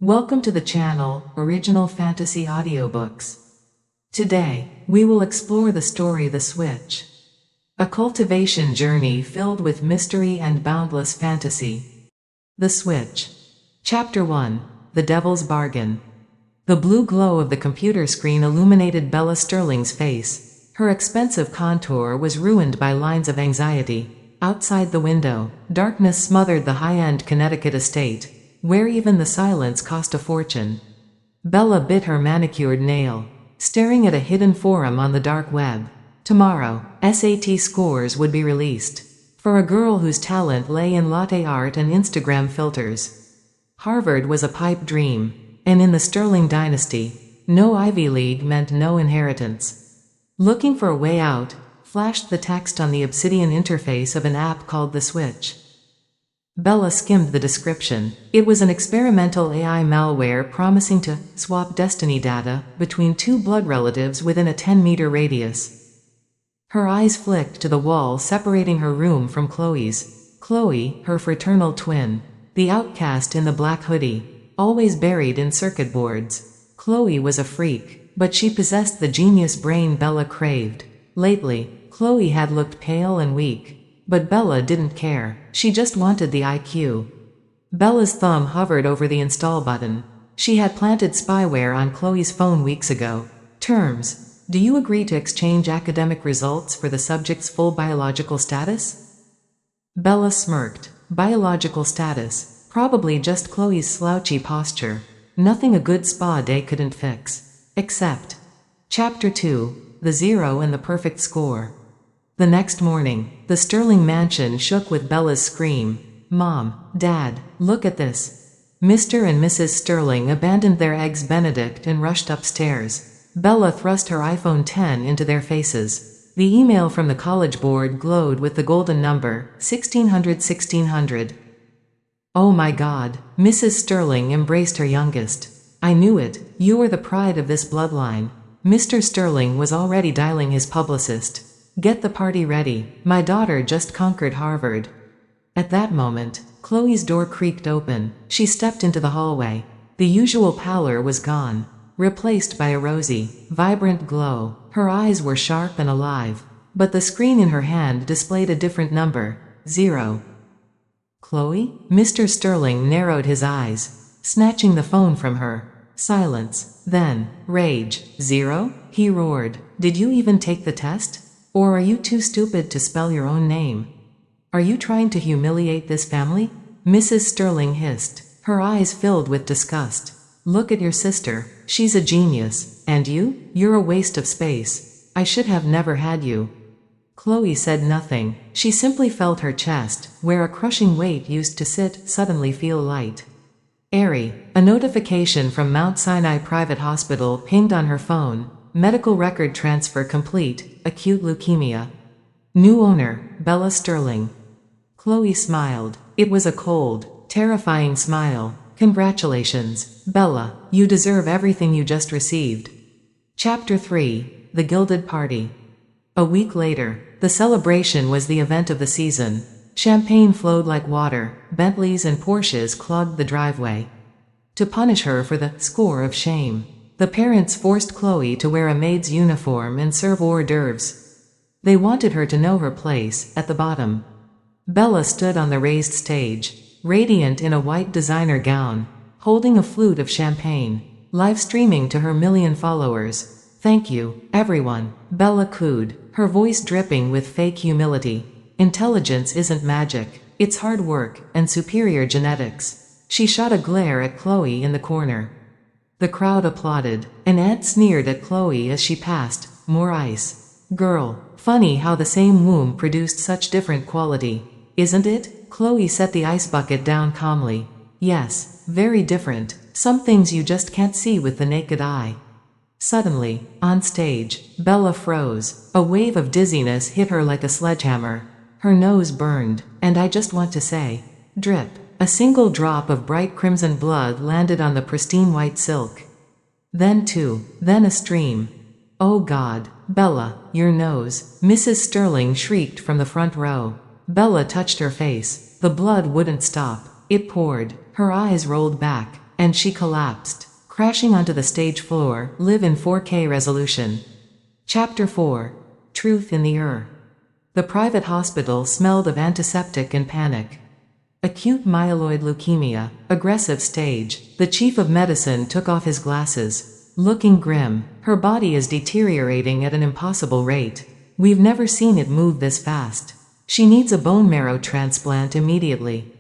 Welcome to the channel, Original Fantasy Audiobooks. Today, we will explore the story The Switch. A cultivation journey filled with mystery and boundless fantasy. The Switch. Chapter 1, The Devil's Bargain. The blue glow of the computer screen illuminated Bella Sterling's face. Her expensive contour was ruined by lines of anxiety. Outside the window, darkness smothered the high-end Connecticut estate, where even the silence cost a fortune. Bella bit her manicured nail, staring at a hidden forum on the dark web. Tomorrow, SAT scores would be released. For a girl whose talent lay in latte art and Instagram filters. Harvard was a pipe dream, and in the Sterling dynasty, no Ivy League meant no inheritance. Looking for a way out, flashed the text on the obsidian interface of an app called The Switch. Bella skimmed the description. It was an experimental AI malware promising to swap destiny data between two blood relatives within a 10-meter radius. Her eyes flicked to the wall separating her room from Chloe's. Chloe, her fraternal twin, the outcast in the black hoodie, always buried in circuit boards. Chloe was a freak, but she possessed the genius brain Bella craved. Lately, Chloe had looked pale and weak, but Bella didn't care. She just wanted the IQ. Bella's thumb hovered over the install button. She had planted spyware on Chloe's phone weeks ago. Terms. Do you agree to exchange academic results for the subject's full biological status? Bella smirked. Biological status. Probably just Chloe's slouchy posture. Nothing a good spa day couldn't fix. Except. Chapter 2, The Zero and the Perfect Score. The next morning, the Sterling mansion shook with Bella's scream. Mom, Dad, look at this. Mr. and Mrs. Sterling abandoned their eggs Benedict and rushed upstairs. Bella thrust her iPhone 10 into their faces. The email from the college board glowed with the golden number, 1600. Oh my God, Mrs. Sterling embraced her youngest. I knew it, you were the pride of this bloodline. Mr. Sterling was already dialing his publicist. Get the party ready, my daughter just conquered Harvard. At that moment, Chloe's door creaked open. She stepped into the hallway. The usual pallor was gone, replaced by a rosy, vibrant glow. Her eyes were sharp and alive, but the screen in her hand displayed a different number, 0. Chloe? Mr. Sterling narrowed his eyes, snatching the phone from her. Silence, then, rage. 0? He roared. Did you even take the test? Or are you too stupid to spell your own name? Are you trying to humiliate this family? Mrs. Sterling hissed, her eyes filled with disgust. Look at your sister, she's a genius, and you? You're a waste of space. I should have never had you. Chloe said nothing. She simply felt her chest, where a crushing weight used to sit, suddenly feel light. Airy. A notification from Mount Sinai Private Hospital pinged on her phone. Medical record transfer complete. Acute leukemia. New owner, Bella Sterling. Chloe smiled. It was a cold, terrifying smile. Congratulations, Bella. You deserve everything you just received. Chapter 3, The Gilded Party. A week later, the celebration was the event of the season. Champagne flowed like water. Bentleys and Porsches clogged the driveway. To punish her for the score of shame, the parents forced Chloe to wear a maid's uniform and serve hors d'oeuvres. They wanted her to know her place, at the bottom. Bella stood on the raised stage, radiant in a white designer gown, holding a flute of champagne, live streaming to her million followers. Thank you, everyone, Bella cooed, her voice dripping with fake humility. Intelligence isn't magic, it's hard work, and superior genetics. She shot a glare at Chloe in the corner. The crowd applauded. An ant sneered at Chloe as she passed. More ice. Girl, funny how the same womb produced such different quality, isn't it? Chloe set the ice bucket down calmly. Yes, very different. Some things you just can't see with the naked eye. Suddenly, on stage, Bella froze. A wave of dizziness hit her like a sledgehammer. Her nose burned, and I just want to say, drip. A single drop of bright crimson blood landed on the pristine white silk. Then two, then a stream. Oh God, Bella, your nose. Mrs. Sterling shrieked from the front row. Bella touched her face. The blood wouldn't stop. It poured. Her eyes rolled back. and she collapsed, crashing onto the stage floor. Live in 4K resolution. Chapter 4. Truth in the The private hospital smelled of antiseptic and panic. Acute myeloid leukemia, aggressive stage. The chief of medicine took off his glasses, looking grim. Her body is deteriorating at an impossible rate. We've never seen it move this fast. She needs a bone marrow transplant immediately.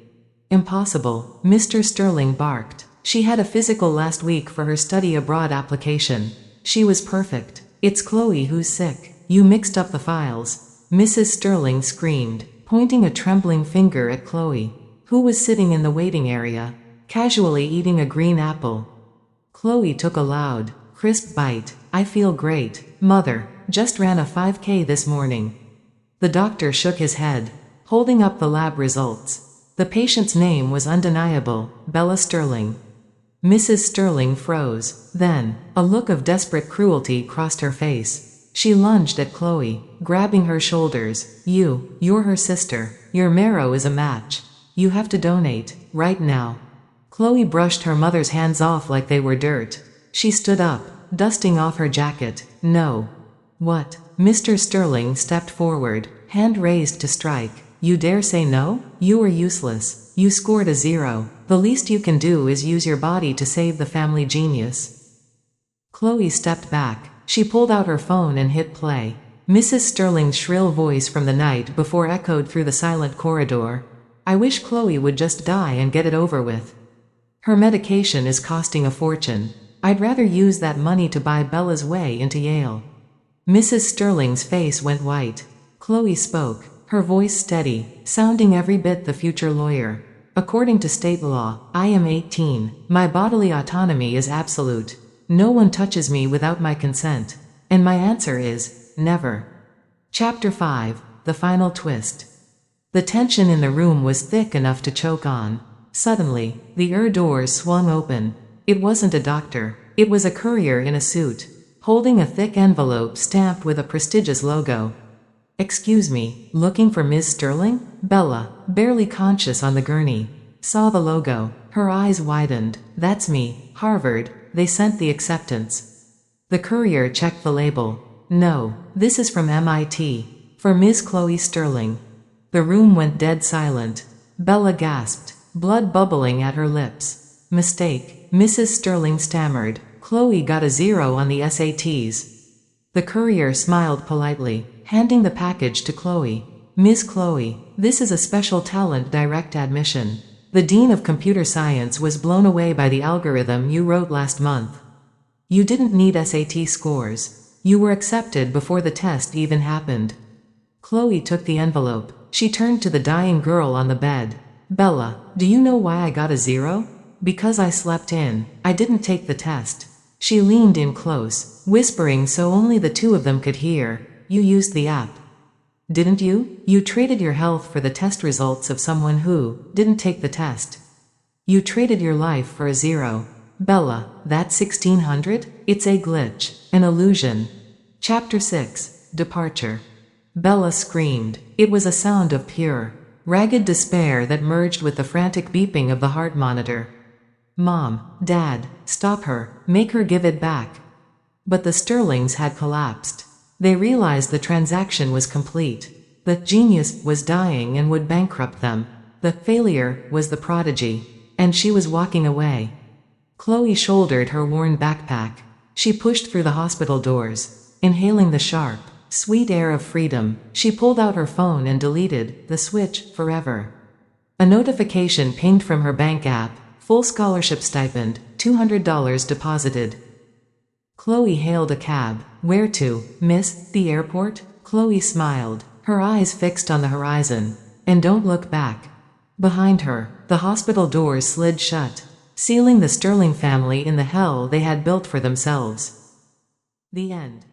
Impossible, Mr. Sterling barked. She had a physical last week for her study abroad application. She was perfect. It's Chloe who's sick. You mixed up the files. Mrs. Sterling screamed, pointing a trembling finger at Chloe, who was sitting in the waiting area, casually eating a green apple. Chloe took a loud, crisp bite. I feel great, Mother. Just ran a 5K this morning. The doctor shook his head, holding up the lab results. The patient's name was undeniable, Bella Sterling. Mrs. Sterling froze. Then, a look of desperate cruelty crossed her face. She lunged at Chloe, grabbing her shoulders. You're her sister. Your marrow is a match. You have to donate, right now. Chloe brushed her mother's hands off like they were dirt. She stood up, dusting off her jacket. No. What? Mr. Sterling stepped forward, hand raised to strike. You dare say no? You are useless. You scored a 0. The least you can do is use your body to save the family genius. Chloe stepped back. She pulled out her phone and hit play. Mrs. Sterling's shrill voice from the night before echoed through the silent corridor. I wish Chloe would just die and get it over with. Her medication is costing a fortune. I'd rather use that money to buy Bella's way into Yale. Mrs. Sterling's face went white. Chloe spoke, her voice steady, sounding every bit the future lawyer. According to state law, I am 18. My bodily autonomy is absolute. No one touches me without my consent. And my answer is, never. Chapter 5. The Final Twist. The tension in the room was thick enough to choke on. Suddenly, the doors swung open. It wasn't a doctor. It was a courier in a suit, holding a thick envelope stamped with a prestigious logo. Excuse me, looking for Ms. Sterling? Bella, barely conscious on the gurney, saw the logo. Her eyes widened. That's me, Harvard. They sent the acceptance. The courier checked the label. No, this is from MIT. For Ms. Chloe Sterling. The room went dead silent. Bella gasped, blood bubbling at her lips. Mistake, Mrs. Sterling stammered. Chloe got a 0 on the SATs. The courier smiled politely, handing the package to Chloe. Ms. Chloe, this is a special talent direct admission. The Dean of Computer Science was blown away by the algorithm you wrote last month. You didn't need SAT scores. You were accepted before the test even happened. Chloe took the envelope. She turned to the dying girl on the bed. Bella, do you know why I got a 0? Because I slept in. I didn't take the test. She leaned in close, whispering so only the two of them could hear. You used the app. Didn't you? You traded your health for the test results of someone who didn't take the test. You traded your life for a 0. Bella, that's 1600? It's a glitch, an illusion. Chapter 6. Departure. Bella screamed. It was a sound of pure, ragged despair that merged with the frantic beeping of the heart monitor. Mom, Dad, stop her, make her give it back. But the Sterlings had collapsed. They realized the transaction was complete. The genius was dying and would bankrupt them. The failure was the prodigy. And she was walking away. Chloe shouldered her worn backpack. She pushed through the hospital doors, inhaling the sharp, sweet air of freedom. She pulled out her phone and deleted the switch forever. A notification pinged from her bank app. Full scholarship stipend, $200 deposited. Chloe hailed a cab. Where to, miss? The airport? Chloe smiled, her eyes fixed on the horizon. And don't look back. Behind her, the hospital doors slid shut, sealing the Sterling family in the hell they had built for themselves. The end.